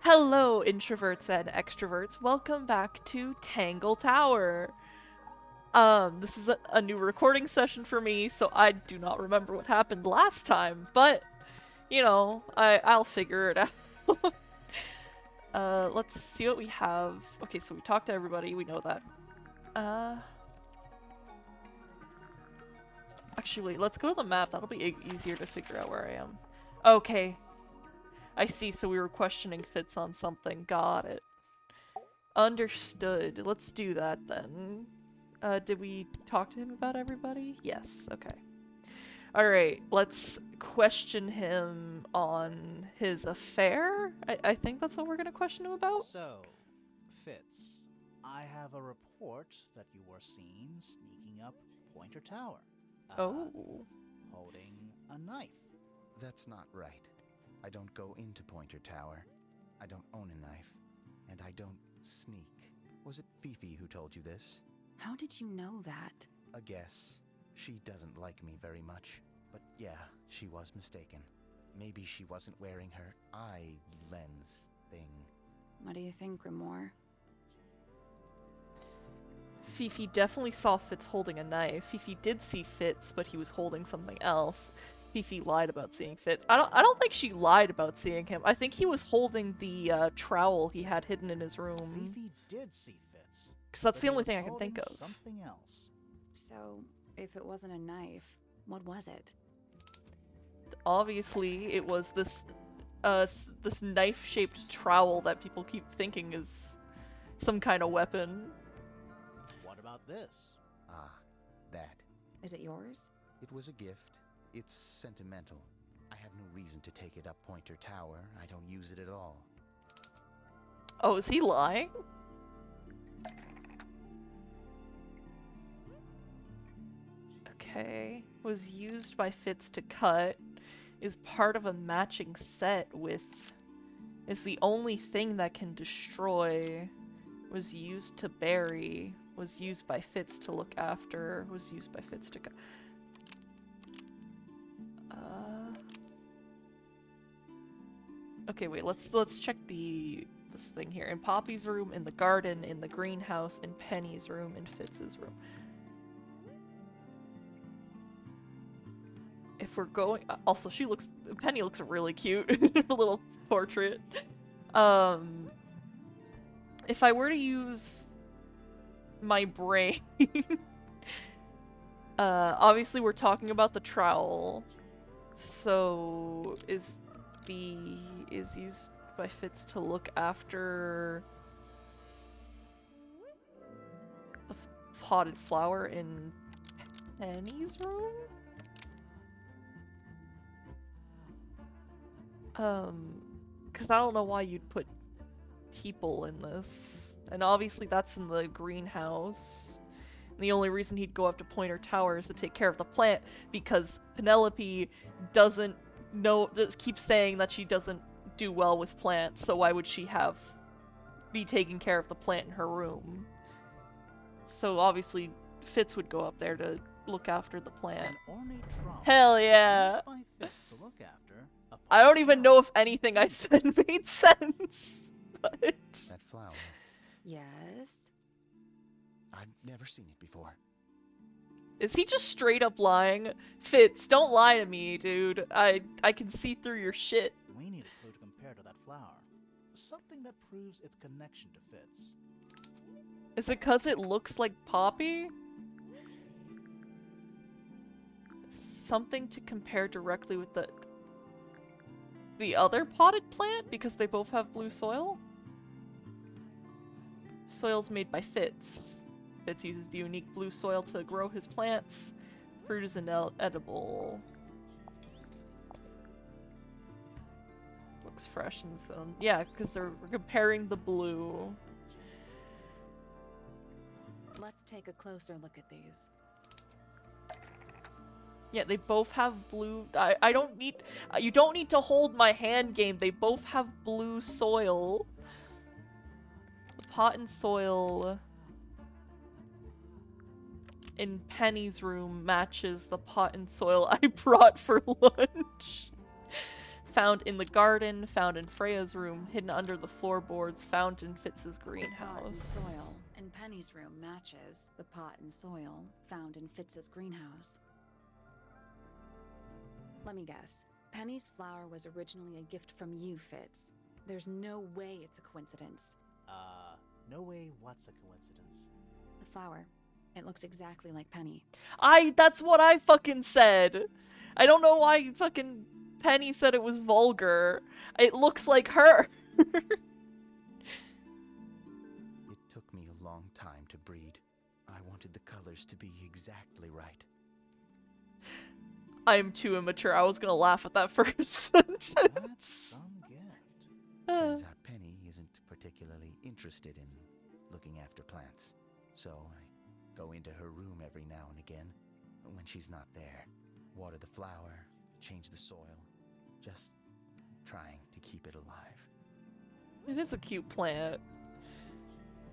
Hello, introverts and extroverts. Welcome back to Tangle Tower. This is a new recording session for me, so I do not remember what happened last time, but, you know, I'll figure it out. Let's see what we have. Okay, so we talked to everybody, we know that. Actually, let's go to the map. That'll be easier to figure out where I am. Okay. I see, so we were questioning Fitz on something. Got it. Understood. Let's do that then. Did we talk to him about everybody? Yes, okay. Alright, let's question him on his affair? I think that's what we're gonna question him about? So, Fitz, I have a report that you were seen sneaking up Pointer Tower. Oh. Holding a knife. That's not right. I don't go into Pointer Tower. I don't own a knife. And I don't sneak. Was it Fifi who told you this? How did you know that? A guess. She doesn't like me very much. But yeah, she was mistaken. Maybe she wasn't wearing her eye lens thing. What do you think, Grimoire? Fifi definitely saw Fitz holding a knife. Fifi did see Fitz, but he was holding something else. Fifi lied about seeing Fitz. I don't think she lied about seeing him. I think he was holding the trowel he had hidden in his room. Fifi did see Fitz. Because that's the only thing I can think of. Something else. So, if it wasn't a knife, what was it? Obviously, it was this knife-shaped trowel that people keep thinking is some kind of weapon. What about this? Ah, that. Is it yours? It was a gift. It's sentimental. I have no reason to take it up Pointer Tower. I don't use it at all. Oh, is he lying? Okay. Was used by Fitz to cut. Is part of a matching set with... Is the only thing that can destroy. Was used to bury. Was used by Fitz to look after. Was used by Fitz to cut. Okay, wait, let's check this thing here. In Poppy's room, in the garden, in the greenhouse, in Penny's room, in Fitz's room. If we're going... Also, Penny looks really cute in a little portrait. If I were to use my brain... obviously we're talking about the trowel. So, is used by Fitz to look after the potted flower in Penny's room? Because I don't know why you'd put people in this. And obviously that's in the greenhouse. And the only reason he'd go up to Pointer Tower is to take care of the plant, because Penelope doesn't keeps saying that she doesn't do well with plants, so why would she be taking care of the plant in her room? So obviously Fitz would go up there to look after the plant. An ornate trowel. Hell yeah! Used by Fitz to look after a I don't even know if anything I said made sense, but... That flower. Yes. I've never seen it before. Is he just straight up lying? Fitz, don't lie to me, dude. I can see through your shit. We need a clue to compare to that flower. Something that proves its connection to Fitz. Is it 'cause it looks like Poppy? Something to compare directly with the other potted plant, because they both have blue soil? Soil's made by Fitz. Fitz uses the unique blue soil to grow his plants. Fruit is edible. Looks fresh and so... Yeah, because we're comparing the blue. Let's take a closer look at these. Yeah, they both have blue... I don't need... you don't need to hold my hand game. They both have blue soil. The pot and soil in Penny's room matches the pot and soil I brought for lunch. found in the garden, found in Freya's room, hidden under the floorboards, found in Fitz's The pot and greenhouse. soil in Penny's room matches the pot and soil found in Fitz's greenhouse. Let me guess. Penny's flower was originally a gift from you, Fitz. There's no way it's a coincidence. No way what's a coincidence. The flower. It looks exactly like Penny. That's what I fucking said. I don't know why fucking Penny said it was vulgar. It looks like her. It took me a long time to breed. I wanted the colors to be exactly right. I'm too immature. I was gonna laugh at that first sentence. That's some gift. Turns out Penny isn't particularly interested in looking after plants. So I go into her room every now and again when she's not there. Water the flower, change the soil. Just trying to keep it alive. It is a cute plant.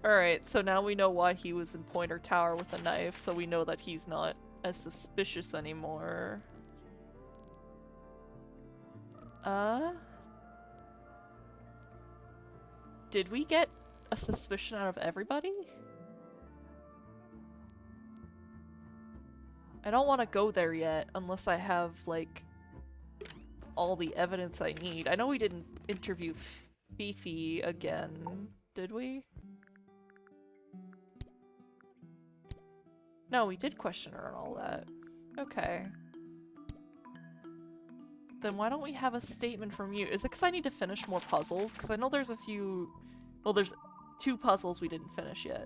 Alright, so now we know why he was in Pointer Tower with a knife, so we know that he's not as suspicious anymore. Did we get a suspicion out of everybody? I don't want to go there yet unless I have, like, all the evidence I need. I know we didn't interview Fifi again, did we? No, we did question her and all that. Okay. Then why don't we have a statement from you? Is it because I need to finish more puzzles? Because I know there's a few... Well, there's 2 puzzles we didn't finish yet.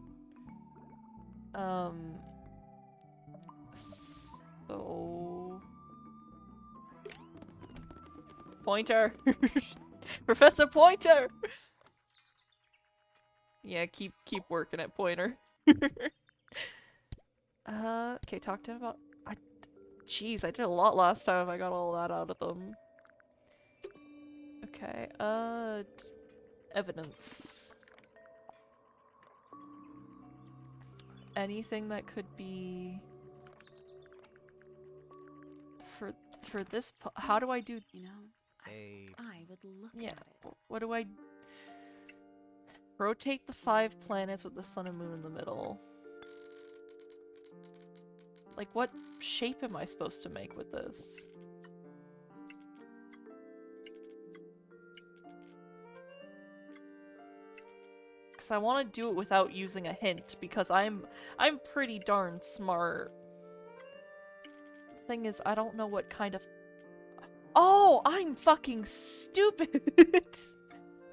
So... Pointer! Professor Pointer! Yeah, keep working at Pointer. Okay, talk to him about... Jeez, I did a lot last time if I got all that out of them. Okay, evidence. Anything that could be... For this how do I do... You know, I would look Yeah, at it. what do I... Rotate the 5 planets with the sun and moon in the middle. Like, what shape am I supposed to make with this? Because I want to do it without using a hint, because I'm pretty darn smart. The thing is, I don't know what kind of... Oh, I'm fucking stupid!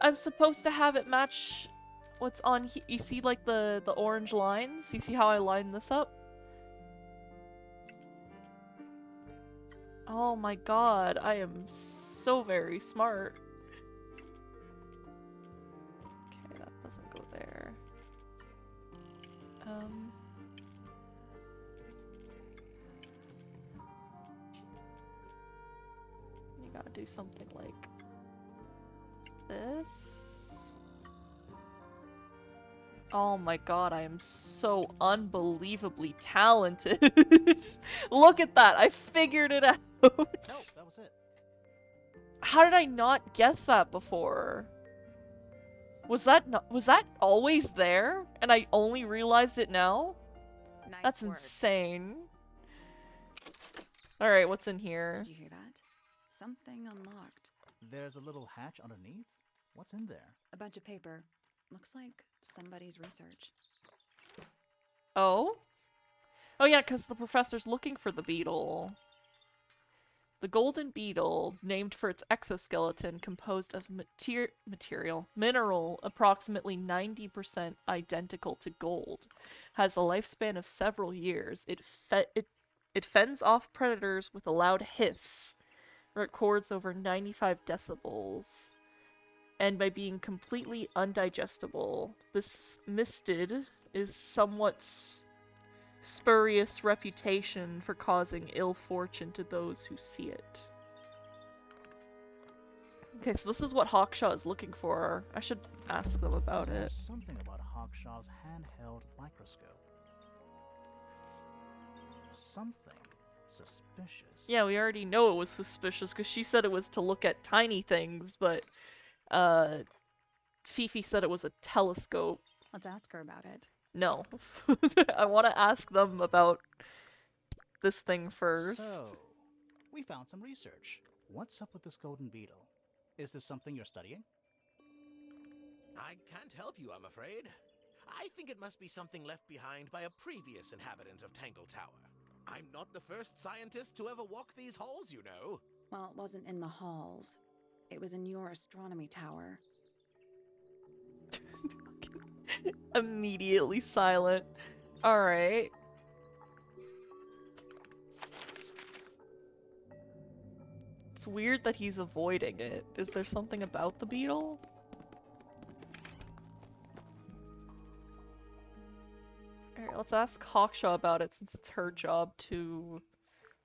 I'm supposed to have it match what's on here. You see, like, the orange lines? You see how I line this up? Oh my god, I am so very smart. Okay, that doesn't go there. You gotta do something like this. Oh my god, I am so unbelievably talented. Look at that, I figured it out. No, that was it. How did I not guess that before? Was that always there? And I only realized it now? Nice That's work. insane. Alright, what's in here? Did you hear that? Something unlocked. There's a little hatch underneath. What's in there? A bunch of paper. Looks like somebody's research. Oh? Oh yeah, because the professor's looking for the beetle. The golden beetle, named for its exoskeleton composed of mineral approximately 90% identical to gold, has a lifespan of several years. It fends off predators with a loud hiss, records over 95 decibels, and by being completely undigestible, this mistid is somewhat spurious reputation for causing ill fortune to those who see it. Okay, so this is what Hawkshaw is looking for. I should ask them about it. There's something about Hawkshaw's handheld microscope. Something Suspicious. Yeah, we already know it was suspicious because she said it was to look at tiny things, but Fifi said it was a telescope. Let's ask her about it. No. I want to ask them about this thing first. So, we found some research. What's up with this golden beetle? Is this something you're studying? I can't help you, I'm afraid. I think it must be something left behind by a previous inhabitant of Tangle Tower. I'm not the first scientist to ever walk these halls, you know. Well, it wasn't in the halls. It was in your astronomy tower. Immediately silent. Alright. It's weird that he's avoiding it. Is there something about the beetle? Alright, let's ask Hawkshaw about it since it's her job to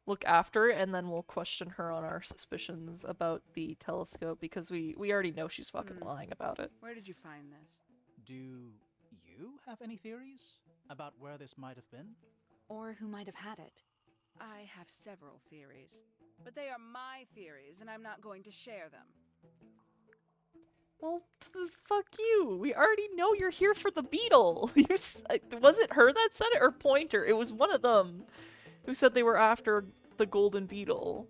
look after it, and then we'll question her on our suspicions about the telescope because we already know she's fucking lying about it. Where did you find this? Do you have any theories about where this might have been? Or who might have had it. I have several theories, but they are my theories, and I'm not going to share them. Well, fuck you. We already know you're here for the beetle. Was it her that said it or Pointer? It was one of them who said they were after the golden beetle.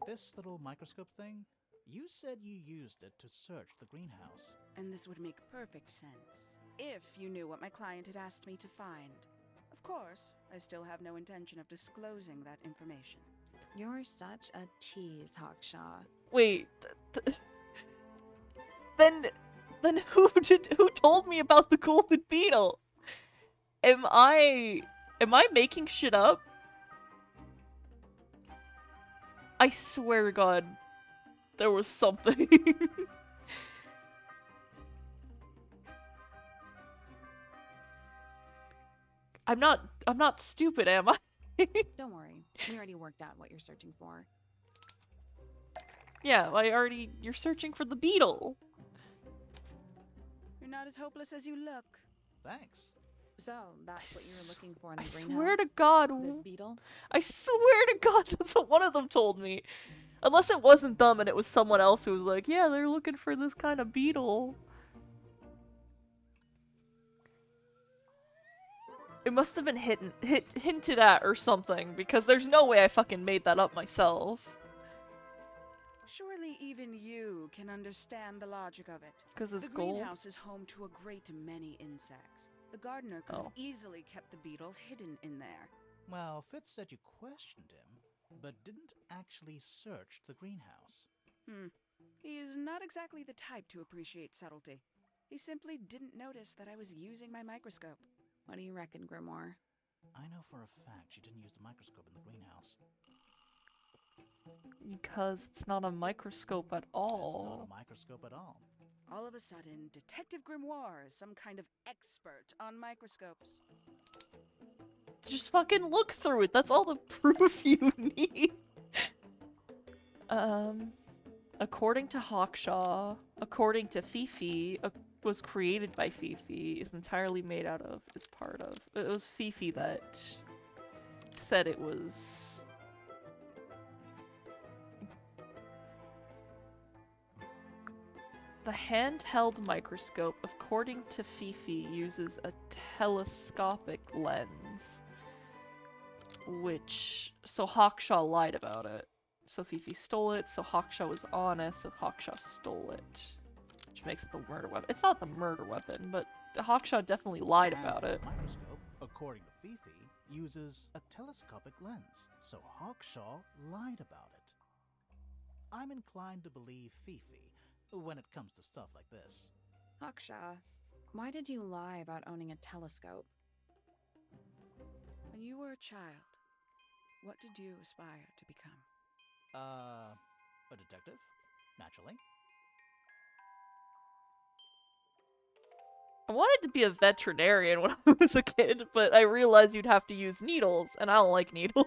This little microscope thing? You said you used it to search the greenhouse. And this would make perfect sense, if you knew what my client had asked me to find. Of course, I still have no intention of disclosing that information. You're such a tease, Hawkshaw. Wait, then who told me about the golden beetle? Am I making shit up? I swear to God, there was something. I'm not stupid, am I? Don't worry. We already worked out what you're searching for. Yeah, you're searching for the beetle. You're not as hopeless as you look. Thanks. So, that's what you were looking for in the I greenhouse? swear to God. This beetle? I swear to God, that's what one of them told me. Unless it wasn't them and it was someone else who was like, yeah, they're looking for this kind of beetle. It must have been hinted at or something, because there's no way I fucking made that up myself. Surely even you can understand the logic of it. Because it's the gold? greenhouse is home to a great many insects. The gardener could have easily kept the beetle hidden in there. Well, Fitz said you questioned him, but didn't actually search the greenhouse. He is not exactly the type to appreciate subtlety. He simply didn't notice that I was using my microscope. What do you reckon, Grimoire? I know for a fact you didn't use the microscope in the greenhouse. Because it's not a microscope at It's all. not a microscope at all. All of a sudden, Detective Grimoire is some kind of expert on microscopes. Just fucking look through it. That's all the proof you need. According to Hawkshaw, according to Fifi, was created by Fifi, is entirely made out of, is part of. It was Fifi that said it was. The handheld microscope, according to Fifi, uses a telescopic lens. So Hawkshaw lied about it. So Fifi stole it, so Hawkshaw was honest, so Hawkshaw stole it. Which makes it the murder weapon. It's not the murder weapon, but Hawkshaw definitely lied about it. The microscope, according to Fifi, uses a telescopic lens, so Hawkshaw lied about it. I'm inclined to believe Fifi when it comes to stuff like this. Hawkshaw, why did you lie about owning a telescope? When you were a child, what did you aspire to become? A detective? Naturally. I wanted to be a veterinarian when I was a kid, but I realized you'd have to use needles, and I don't like needles.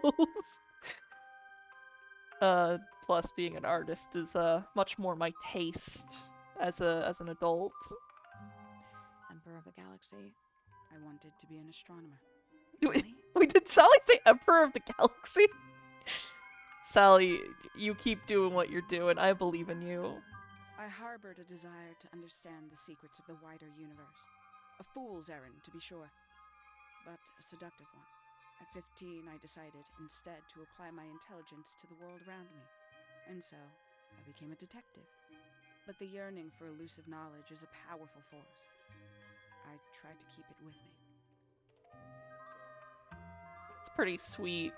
Plus being an artist is much more my taste as an adult. Emperor of the Galaxy. I wanted to be an astronomer. Really? Wait, did Sally say Emperor of the Galaxy? Sally, you keep doing what you're doing. I believe in you. I harbored a desire to understand the secrets of the wider universe. A fool's errand, to be sure, but a seductive one. At 15, I decided instead to apply my intelligence to the world around me, and so I became a detective. But the yearning for elusive knowledge is a powerful force. I tried to keep it with me. It's pretty sweet.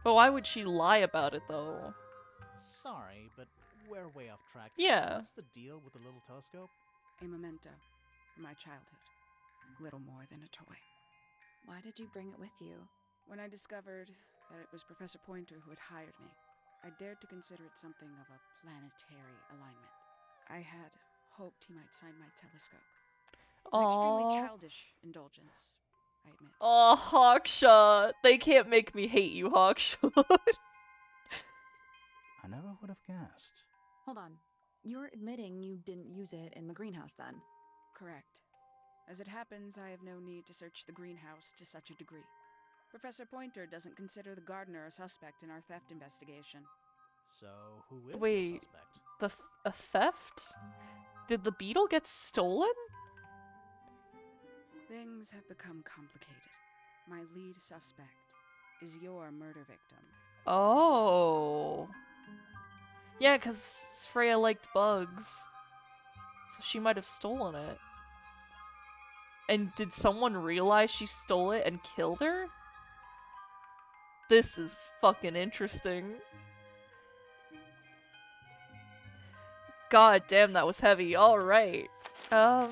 But why would she lie about it, though? Sorry, but we're way off track. Yeah. What's the deal with the little telescope? A memento from my childhood. Little more than a toy. Why did you bring it with you? When I discovered that it was Professor Pointer who had hired me, I dared to consider it something of a planetary alignment. I had hoped he might sign my telescope. An extremely Aww. childish indulgence, I admit. Oh, Hawkshaw. They can't make me hate you, Hawkshaw. I never would have guessed. Hold on. You're admitting you didn't use it in the greenhouse then? Correct. As it happens, I have no need to search the greenhouse to such a degree. Professor Pointer doesn't consider the gardener a suspect in our theft investigation. So, who is Wait. the suspect? A theft? Did the beetle get stolen? Things have become complicated. My lead suspect is your murder victim. Oh. Yeah, because Freya liked bugs. So she might have stolen it. And did someone realize she stole it and killed her? This is fucking interesting. God damn, that was heavy. Alright. I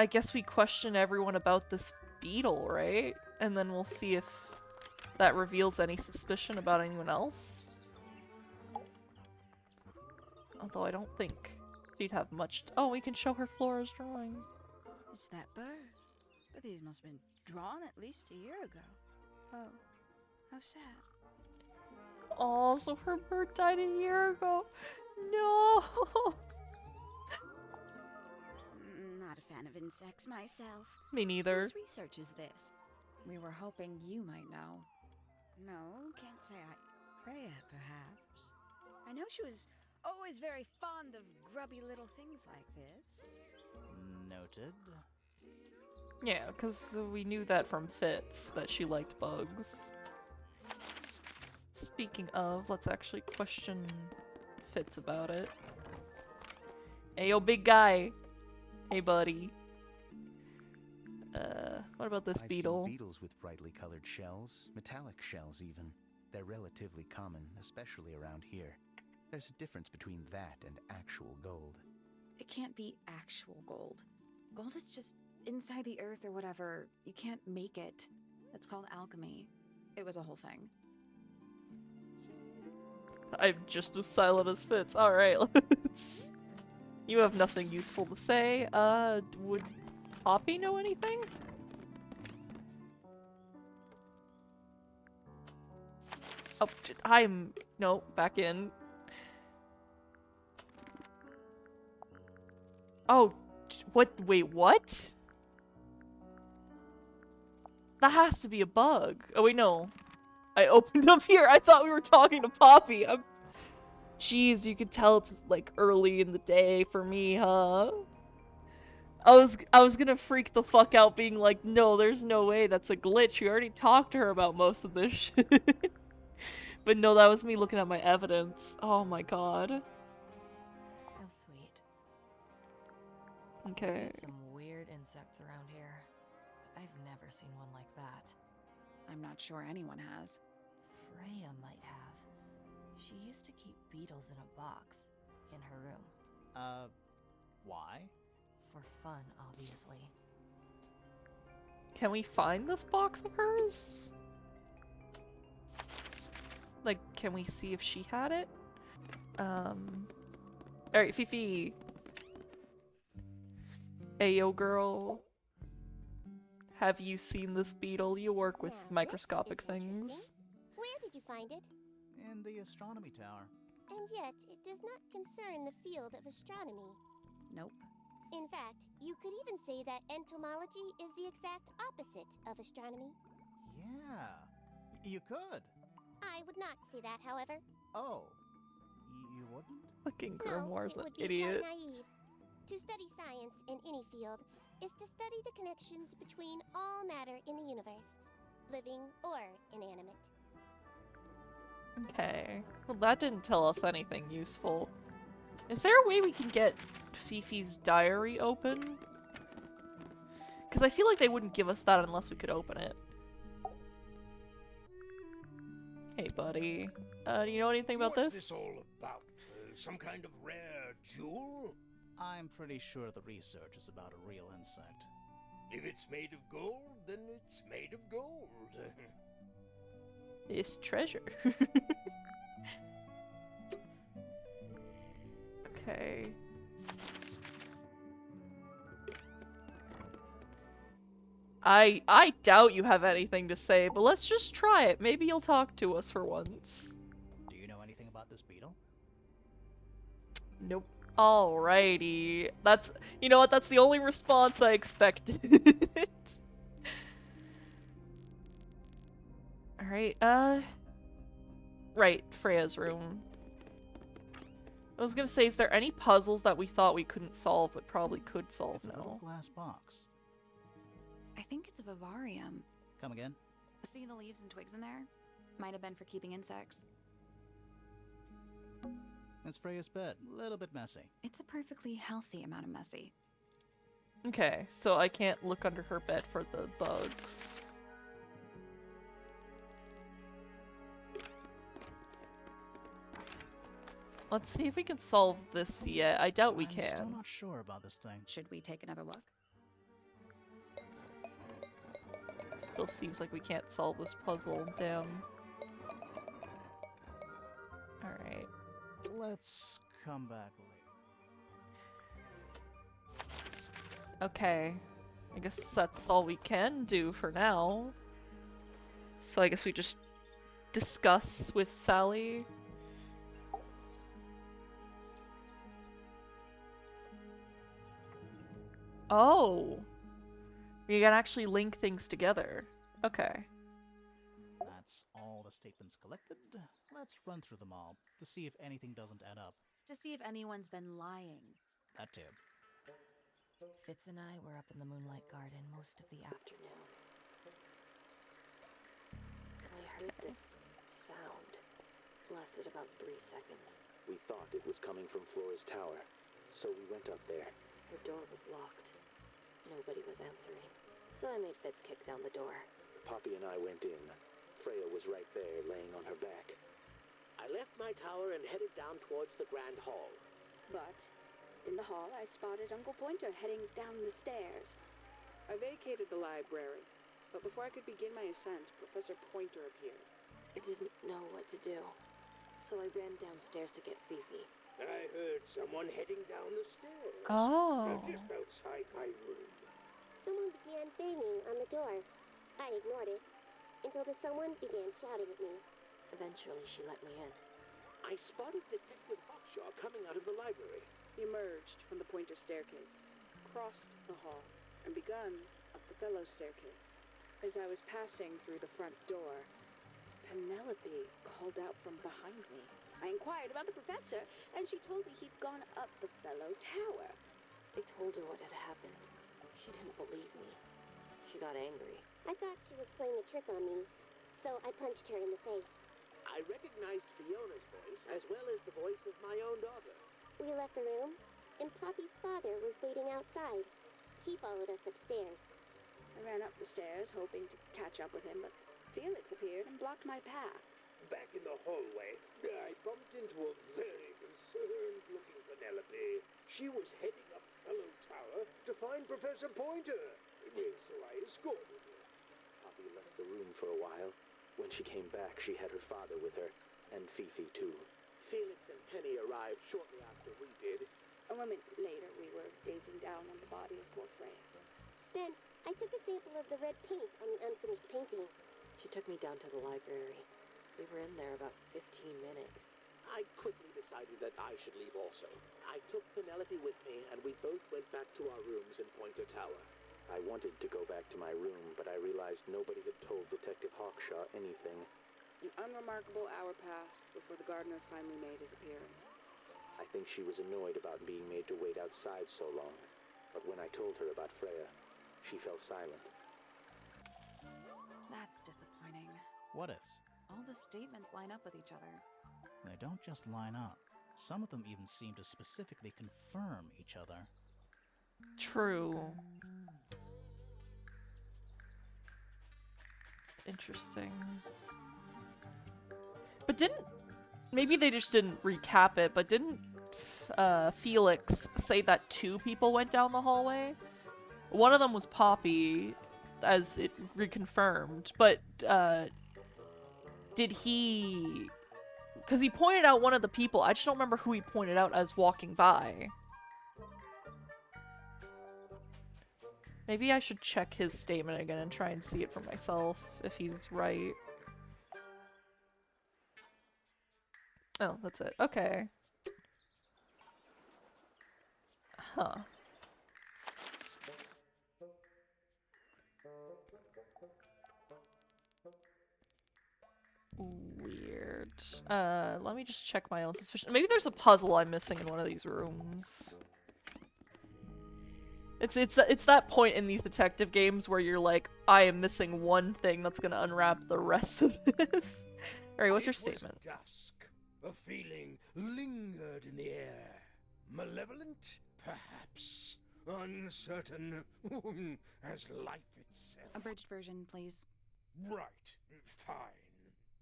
guess we question everyone about this beetle, right? And then we'll see if that reveals any suspicion about anyone else. Although I don't think she'd have much. Oh, we can show her Flora's drawing. It's that bird. But these must have been drawn at least a year ago. Oh, how sad. Oh, so her bird died a year ago. No. Not a fan of insects myself. Me neither. Whose research is this? We were hoping you might know. No, can't say I. Freya, perhaps. I know she was always very fond of grubby little things like this. Noted. Yeah, because we knew that from Fitz, that she liked bugs. Speaking of, let's actually question Fitz about it. Hey, yo, big guy. Hey, buddy. What about this I've beetle? seen beetles with brightly colored shells, metallic shells even. They're relatively common, especially around here. There's a difference between that and actual gold. It can't be actual gold. Gold is just inside the earth or whatever. You can't make it. It's called alchemy. It was a whole thing. I'm just as silent as Fitz. Alright, let's... You have nothing useful to say. Would Poppy know anything? Oh, I'm... No, back in. Oh, what? Wait, what? That has to be a bug. Oh, wait, no. I opened up here. I thought we were talking to Poppy. Jeez, you could tell it's like early in the day for me, huh? I was gonna freak the fuck out being like, no, there's no way that's a glitch. We already talked to her about most of this shit. But no, that was me looking at my evidence. Oh my god. How sweet. We Okay. get some weird insects around here, but I've never seen one like that. I'm not sure anyone has. Freya might have. She used to keep beetles in a box in her room. Why? For fun, obviously. Can we find this box of hers? Like, can we see if she had it? Alright, Fifi. Ayo, girl. Have you seen this beetle? You work with Now, this microscopic is things. interesting. Where did you find it? In the astronomy tower. And yet, it does not concern the field of astronomy. Nope. In fact, you could even say that entomology is the exact opposite of astronomy. Yeah, you could. I would not say that, however. Oh, you wouldn't? Fucking No, Grimoire's it an would be idiot. quite naive. To study science in any field is to study the connections between all matter in the universe, living or inanimate. Okay. Well, that didn't tell us anything useful. Is there a way we can get Fifi's diary open? Because I feel like they wouldn't give us that unless we could open it. Hey, buddy. Do you know anything about What's this? this all about? Some kind of rare jewel? I'm pretty sure the research is about a real insect. If it's made of gold, then it's made of gold. It's treasure. Okay. I doubt you have anything to say, but let's just try it. Maybe you'll talk to us for once. Do you know anything about this beetle? Nope. Alrighty. That's, you know what, that's the only response I expected. Alright, right, Freya's room. I was gonna say, is there any puzzles that we thought we couldn't solve but probably could solve It's a little now? glass box. I think it's a vivarium. Come again? See the leaves and twigs in there? Might have been for keeping insects. It's Freya's bed. A little bit messy. It's a perfectly healthy amount of messy. Okay, so I can't look under her bed for the bugs. Let's see if we can solve this yet. I doubt we I'm can. still not sure about this thing. Should we take another look? Still seems like we can't solve this puzzle. Damn. Alright. Let's come back later. Okay. I guess that's all we can do for now. So I guess we just discuss with Sally. Oh. We can actually link things together. Okay. That's all the statements collected. Let's run through them all to see if anything doesn't add up. To see if anyone's been lying. That too. Fitz and I were up in the Moonlight Garden most of the afternoon. I heard this sound. Lasted about 3 seconds. We thought it was coming from Flora's tower, so we went up there. Her door was locked. Nobody was answering. So I made Fitz kick down the door. Poppy and I went in. Freya was right there, laying on her back. I left my tower and headed down towards the Grand Hall. But in the hall, I spotted Uncle Pointer heading down the stairs. I vacated the library, but before I could begin my ascent, Professor Pointer appeared. I didn't know what to do. So I ran downstairs to get Fifi. I heard someone heading down the stairs. Oh. Just outside my room. Someone began banging on the door. I ignored it until the someone began shouting at me. Eventually, she let me in. I spotted Detective Hawkshaw coming out of the library. He emerged from the Pointer staircase, crossed the hall, and begun up the fellow staircase. As I was passing through the front door, Penelope called out from behind me. I inquired about the professor, and she told me he'd gone up the fellow tower. I told her what had happened. She didn't believe me. She got angry. I thought she was playing a trick on me, so I punched her in the face. I recognized Fiona's voice as well as the voice of my own daughter. We left the room, and Poppy's father was waiting outside. He followed us upstairs. I ran up the stairs, hoping to catch up with him, but Felix appeared and blocked my path. Back in the hallway, I bumped into a very concerned-looking Penelope. She was heading up Fellow Tower to find Professor Pointer, so I escorted her. Poppy left the room for a while. When she came back, she had her father with her, and Fifi too. Felix and Penny arrived shortly after we did. A moment later, we were gazing down on the body of poor Freya. Then I took a sample of the red paint on the unfinished painting. She took me down to the library. We were in there about 15 minutes. I quickly decided that I should leave also. I took Penelope with me, and we both went back to our rooms in Pointer Tower. I wanted to go back to my room, but I realized nobody had told Detective Hawkshaw anything. An unremarkable hour passed before the gardener finally made his appearance. I think she was annoyed about being made to wait outside so long. But when I told her about Freya, she fell silent. That's disappointing. What is? All the statements line up with each other. They don't just line up. Some of them even seem to specifically confirm each other. True. Interesting. But maybe they just didn't recap it, but didn't Felix say that 2 people went down the hallway? One of them was Poppy, as it reconfirmed, but did he... Because he pointed out one of the people, I just don't remember who he pointed out as walking by. Maybe I should check his statement again and try and see it for myself, if he's right. Oh, that's it. Okay. Huh. Weird. Let me just check my own suspicion. Maybe there's a puzzle I'm missing in one of these rooms. It's that point in these detective games where you're like, I am missing one thing that's gonna unwrap the rest of this. Alright, what's your statement? It was dusk. A feeling lingered in the air. Malevolent? Perhaps. Uncertain as life itself. Abridged version, please. Right. Fine.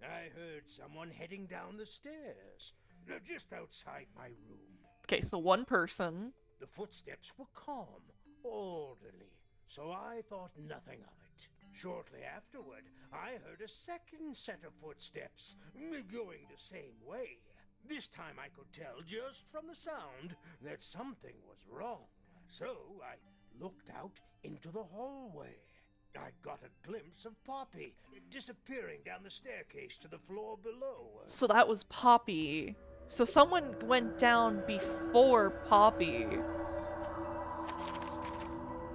I heard someone heading down the stairs, just outside my room. Okay, so one person. The footsteps were calm, orderly, so I thought nothing of it. Shortly afterward, I heard a second set of footsteps, going the same way. This time I could tell just from the sound that something was wrong. So I looked out into the hallway. I got a glimpse of Poppy disappearing down the staircase to the floor below. So that was Poppy. So someone went down before Poppy.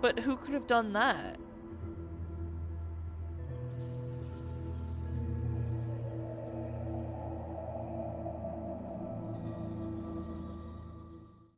But who could have done that?